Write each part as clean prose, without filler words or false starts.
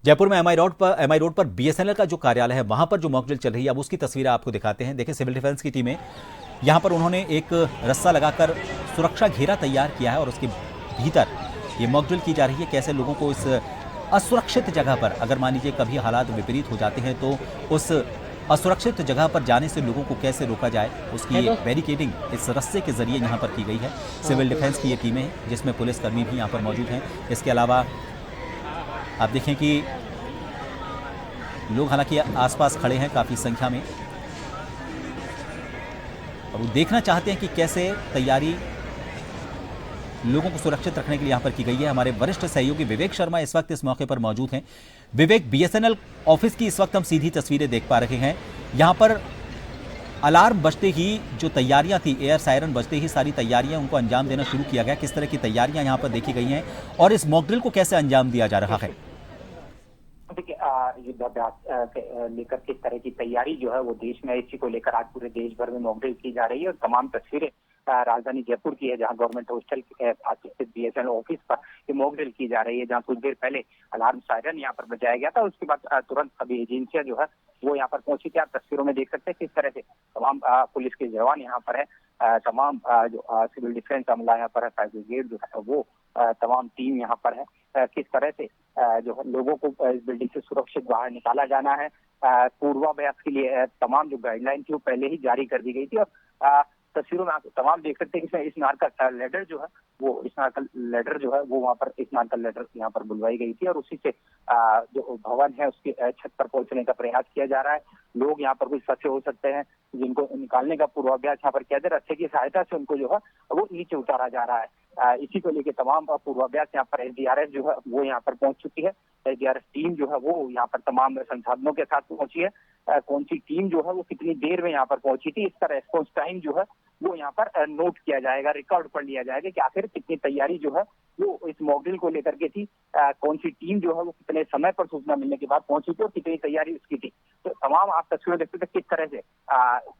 जयपुर में MI road पर BSNL का जो कार्यालय है वहां पर जो मॉकड्रिल चल रही है, अब उसकी तस्वीरें आपको दिखाते हैं। देखिए, सिविल डिफेंस की टीमें यहां पर उन्होंने एक रस्सा लगाकर सुरक्षा घेरा तैयार किया है और उसके भीतर ये मॉकड्रिल की जा रही है। कैसे लोगों को इस असुरक्षित जगह पर, अगर मान लीजिए कभी हालात विपरीत हो जाते हैं, तो उस असुरक्षित जगह पर जाने से लोगों को कैसे रोका जाए, उसकी बैरिकेडिंग इस रस्से के जरिए यहाँ पर की गई है। सिविल डिफेंस की ये टीमें हैं जिसमें पुलिसकर्मी भी यहाँ पर मौजूद हैं। इसके अलावा आप देखें कि लोग हालांकि आसपास खड़े हैं काफ़ी संख्या में और वो देखना चाहते हैं कि कैसे तैयारी लोगों को सुरक्षित रखने के लिए यहाँ पर की गई है। हमारे वरिष्ठ सहयोगी विवेक शर्मा इस वक्त इस मौके पर मौजूद हैं। विवेक, बीएसएनएल ऑफिस की इस वक्त हम सीधी तस्वीरें देख पा रहे हैं। यहाँ पर अलार्म बजते ही जो तैयारियां थी, एयर सायरन बजते ही सारी तैयारियां उनको अंजाम देना शुरू किया गया। किस तरह की तैयारियां यहाँ पर देखी गई हैं और इस मॉकड्रिल को कैसे अंजाम दिया जा रहा है? देखिए, युद्धाभ्यास लेकर किस तरह की तैयारी जो है वो देश में, इसी को लेकर आज पूरे देश भर में मॉकड्रिल की जा रही है। और तमाम तस्वीरें राजधानी जयपुर की है, जहां गवर्नमेंट हॉस्टल स्थित बीएसएनएल ऑफिस पर ये मॉकड्रिल की जा रही है, जहां कुछ देर पहले अलार्म सायरन यहाँ पर बजाया गया था। उसके बाद तुरंत सभी एजेंसियां जो है वो यहाँ पर पहुंची थी। आप तस्वीरों में देख सकते हैं किस तरह से तमाम पुलिस के जवान यहाँ पर है, तमाम जो सिविल डिफेंस अमला यहाँ पर है, फायर ब्रिगेड जो है वो तमाम टीम यहाँ पर है। किस तरह से जो है लोगों को इस बिल्डिंग से सुरक्षित बाहर निकाला जाना है, पूर्वाभ्यास के लिए तमाम जो गाइडलाइन थी वो पहले ही जारी कर दी गई थी। और तस्वीरों में आप तमाम देख सकते हैं कि स्नार का लेडर जो है वो स्नार का लेडर जो है वो वहाँ पर स्नार का लेडर यहाँ पर बुलवाई गई थी और उसी से जो भवन है उसके छत पर पहुंचने का प्रयास किया जा रहा है। लोग यहाँ पर कुछ फंसे हो सकते हैं जिनको निकालने का पूर्वाभ्यास यहाँ पर किया जा रहा है। रस्से की सहायता से उनको जो है वो नीचे उतारा जा रहा है। इसी को लेकर तमाम पूर्वाभ्यास यहाँ पर एसडीआरएफ जो है वो यहाँ पर पहुंच चुकी है। एसडीआरएफ टीम जो है वो यहाँ पर तमाम संसाधनों के साथ पहुंची है। कौन सी टीम जो है वो कितनी देर में यहाँ पर पहुंची थी, इसका रेस्पॉन्स टाइम जो है वो यहाँ पर नोट किया जाएगा, रिकॉर्ड पर लिया जाएगा कि आखिर कितनी तैयारी जो है वो इस मॉकड्रिल को लेकर के थी, कौन सी टीम जो है वो कितने समय पर सूचना मिलने के बाद पहुंची थी और कितनी तैयारी उसकी थी। तो तमाम आप तस्वीरें देखते थे किस तरह से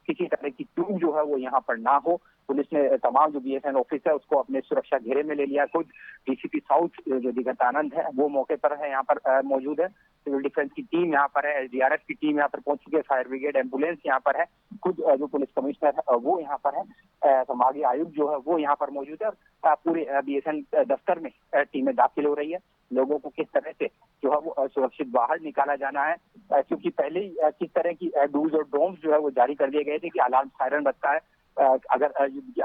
किसी तरह की चूक जो है वो यहाँ पर ना हो। पुलिस ने तमाम जो बीएसएनएल ऑफिस है उसको अपने सुरक्षा घेरे में ले लिया। खुद डीसीपी साउथ जो दिगंत आनंद है वो मौके पर है, यहाँ पर मौजूद है। सिविल डिफेंस की टीम यहाँ पर है, एसडीआरएफ की टीम यहाँ पर पहुंच चुकी है, फायर ब्रिगेड एम्बुलेंस यहाँ पर है, खुद जो पुलिस कमिश्नर है वो यहाँ पर है, संभागीय आयुक्त जो है वो यहाँ पर मौजूद है। और पूरे बीएसएनएल दफ्तर में टीमें दाखिल हो रही है। लोगों को किस तरह से जो है वो सुरक्षित बाहर निकाला जाना है, क्योंकि पहले ही किस तरह की डूज और डोम्स जो है वो जारी कर दिए गए थे कि अलार्म सायरन बजता है, अगर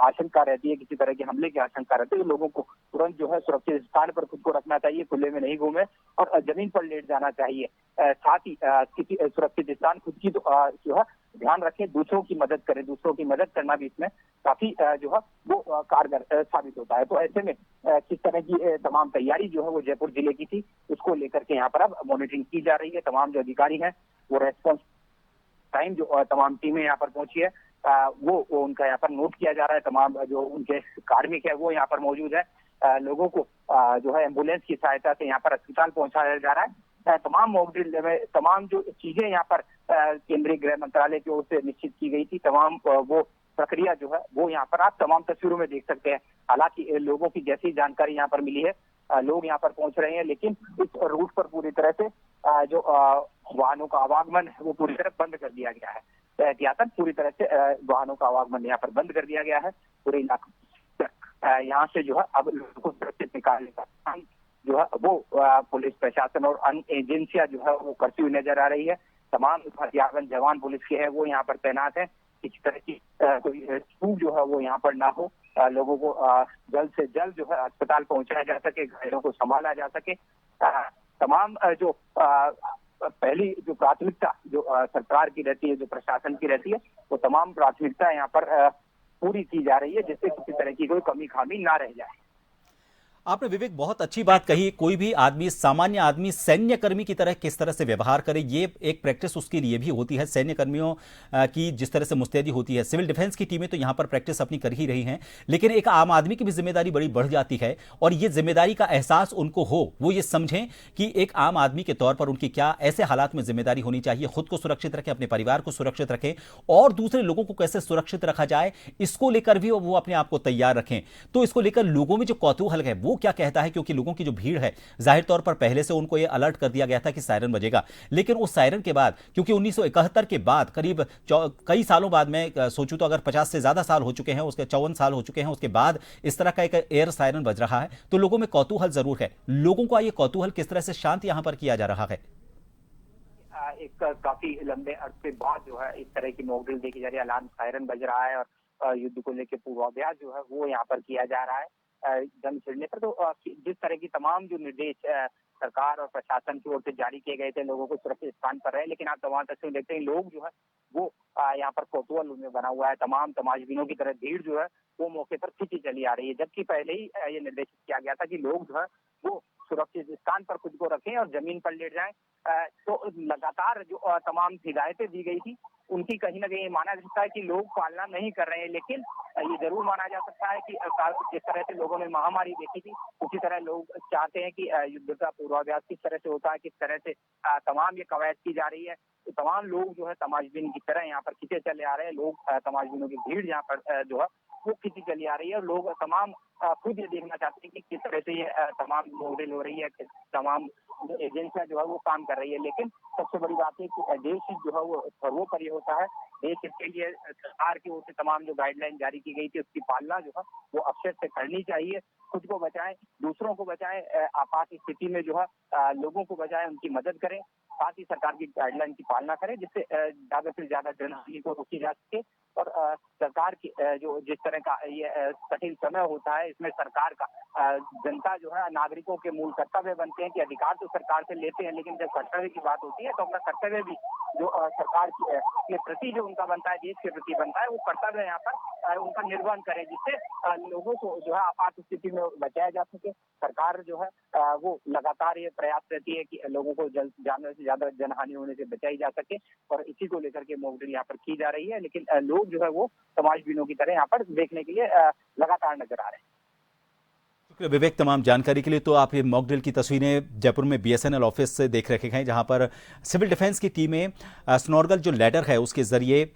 आशंका रहती है, किसी तरह के हमले की आशंका रहती है, तो लोगों को तुरंत जो है सुरक्षित स्थान पर खुद को रखना चाहिए, खुले में नहीं घूमे और जमीन पर लेट जाना चाहिए। साथ ही किसी सुरक्षित स्थान खुद की जो है ध्यान रखें, दूसरों की मदद करें। दूसरों की मदद करना भी इसमें काफी जो है वो कारगर साबित होता है। तो ऐसे में किस तरह की तमाम तैयारी जो है वो जयपुर जिले की थी, उसको लेकर के यहाँ पर अब मॉनिटरिंग की जा रही है। तमाम जो अधिकारी हैं वो रेस्पॉन्स टाइम जो तमाम टीमें यहाँ पर पहुंची है वो उनका यहाँ पर नोट किया जा रहा है। तमाम जो उनके कार्मिक है वो यहाँ पर मौजूद है। लोगों को जो है एम्बुलेंस की सहायता से यहाँ पर अस्पताल पहुंचाया जा रहा है। तमाम मॉकड्रिल में तमाम जो चीजें यहाँ पर केंद्रीय गृह मंत्रालय की ओर से निश्चित की गई थी, तमाम वो प्रक्रिया जो है वो यहाँ पर आप तमाम तस्वीरों में देख सकते हैं। हालांकि लोगों की जैसी जानकारी यहाँ पर मिली है, लोग यहाँ पर पहुंच रहे हैं, लेकिन इस रूट पर पूरी तरह से जो वाहनों का आवागमन है वो पूरी तरह बंद कर दिया गया है। एहतियातन पूरी तरह से वाहनों का आवागमन यहाँ पर बंद कर दिया गया है। पूरे इलाके यहाँ से जो है अब लोगों को सुरक्षित निकालने का काम जो है वो पुलिस प्रशासन और अन्य एजेंसियां जो है वो करती हुई नजर आ रही है। तमाम हथियारबंद जवान पुलिस के हैं वो यहाँ पर तैनात है। किसी तरह की कोई चूक जो है वो यहाँ पर ना हो, लोगों को जल्द से जल्द जो है अस्पताल पहुंचाया जा सके, घायलों को संभाला जा सके। तमाम जो पहली जो प्राथमिकता जो सरकार की रहती है, जो प्रशासन की रहती है, वो तमाम प्राथमिकता यहाँ पर पूरी की जा रही है, जिससे किसी तरह की कोई कमी खामी ना रह जाए। आपने विवेक बहुत अच्छी बात कही। कोई भी आदमी, सामान्य आदमी सैन्य कर्मी की तरह किस तरह से व्यवहार करे, ये एक प्रैक्टिस उसके लिए भी होती है। सैन्य कर्मियों की जिस तरह से मुस्तैदी होती है, सिविल डिफेंस की टीमें तो यहां पर प्रैक्टिस अपनी कर ही रही हैं, लेकिन एक आम आदमी की भी जिम्मेदारी बड़ी बढ़ जाती है और ये जिम्मेदारी का एहसास उनको हो, वो ये समझें कि एक आम आदमी के तौर पर उनकी क्या ऐसे हालात में जिम्मेदारी होनी चाहिए। खुद को सुरक्षित रखें, अपने परिवार को सुरक्षित रखें और दूसरे लोगों को कैसे सुरक्षित रखा जाए, इसको लेकर भी वो अपने आप को तैयार रखें। तो इसको लेकर लोगों में जो कौतूहल है वो क्या कहता है, क्योंकि लोगों की जो भीड़ है जाहिर तौर पर पहले से उनको ये अलर्ट कर दिया गया था कि सायरन बजेगा, लेकिन उस सायरन के बाद, क्योंकि 1971 के बाद करीब कई सालों बाद, मैं सोचूं तो अगर 50 से ज्यादा साल हो चुके हैं, उसके 54 साल हो चुके हैं, उसके बाद इस तरह का एक एयर सायरन बज रहा है, तो लोगों में कौतूहल जरूर है। लोगों का ये कौतूहल किस तरह से शांत यहां पर किया जा रहा है? एक काफी लंबे अरसे बाद जो है इस तरह की मॉकड्रिल देखी जा रही है, अलार्म सायरन बज रहा है और युद्ध को लेकर पूर्वाभ्यास जो है वो यहाँ पर किया जा रहा है जंग छिड़ने पर। तो जिस तरह की तमाम जो निर्देश सरकार और प्रशासन की ओर से जारी किए गए थे लोगों को सुरक्षित स्थान पर रहे, लेकिन आप तमाम तस्वीर देखते हैं लोग जो है वो यहाँ पर कौतूहल उनमें बना हुआ है। तमाम तमाशबीनों की तरह भीड़ जो है वो मौके पर खींची चली आ रही है, जबकि पहले ही ये निर्देशित किया गया था कि लोग जो है वो सुरक्षित स्थान पर खुद को रखें और जमीन पर लेट जाएं। तो लगातार जो तमाम हिदायतें दी गई थी उनकी कहीं ना कहीं माना जा सकता है कि लोग पालना नहीं कर रहे हैं, लेकिन ये जरूर माना जा सकता है कि जिस तरह से लोगों ने महामारी देखी थी उसी तरह लोग चाहते हैं कि युद्ध का पूर्वाभ्यास किस तरह से होता है, किस तरह से तमाम ये कवायद की जा रही है। तो तमाम लोग जो है तमाशबीन की तरह यहाँ पर खींचे चले आ रहे हैं। लोग तमाशबीनों की भीड़ यहाँ पर जो है वो खींची चली आ रही है और लोग तमाम खुद ये देखना चाहते हैं कि किस तरह से ये तमाम मॉडल हो रही है, तमाम एजेंसियां जो है वो काम कर रही है। लेकिन सबसे बड़ी बात है कि देश हित जो है वो सर्वोपरि होता है। देश हित के लिए सरकार की ओर से तमाम जो गाइडलाइन जारी की गई थी उसकी पालना जो है वो अवश्य से करनी चाहिए। खुद को बचाएं, दूसरों को बचाएं, आपात स्थिति में जो है लोगों को बचाएं, उनकी मदद करें, साथ ही सरकार की गाइडलाइन की पालना करें जिससे ज्यादा से ज्यादा जनहानि को रोकी जा सके। और सरकार की जो जिस तरह का ये कठिन समय होता है इसमें सरकार का जनता जो है नागरिकों के मूल कर्तव्य बनते हैं कि अधिकार तो सरकार से लेते हैं, लेकिन जब कर्तव्य की बात होती है तो अपना कर्तव्य भी जो सरकार के प्रति जो उनका बनता है, देश के प्रति बनता है, वो कर्तव्य यहाँ पर उनका निर्वहन करें जिससे लोगों को जो है आपात स्थिति में बचाया जा सके। सरकार जो है वो लगातार ये प्रयास रहती है कि लोगों को ज्यादा से ज्यादा जनहानि होने से बचाई जा सके और इसी को लेकर के मॉकड्रिल यहाँ पर की जा रही है। लेकिन लोग जो है वो तमाशबीनों की तरह यहाँ पर देखने के लिए लगातार नजर आ रहे हैं। विवेक, तमाम जानकारी के लिए। तो आप ये मॉकड्रिल की तस्वीरें जयपुर में बीएसएनएल ऑफिस से देख रखे हैं, जहां पर सिविल डिफेंस की टीमें स्नॉर्गल जो लैडर है उसके जरिए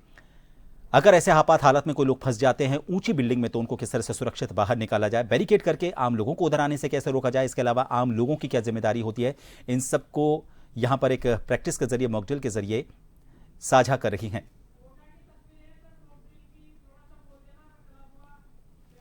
अगर ऐसे आपात हालत में कोई लोग फंस जाते हैं ऊंची बिल्डिंग में तो उनको किस तरह से सुरक्षित बाहर निकाला जाए, बैरिकेड करके आम लोगों को उधर आने से कैसे रोका जाए, इसके अलावा आम लोगों की क्या जिम्मेदारी होती है, इन सबको यहां पर एक प्रैक्टिस के जरिए, मॉकड्रिल के जरिए साझा कर रही हैं।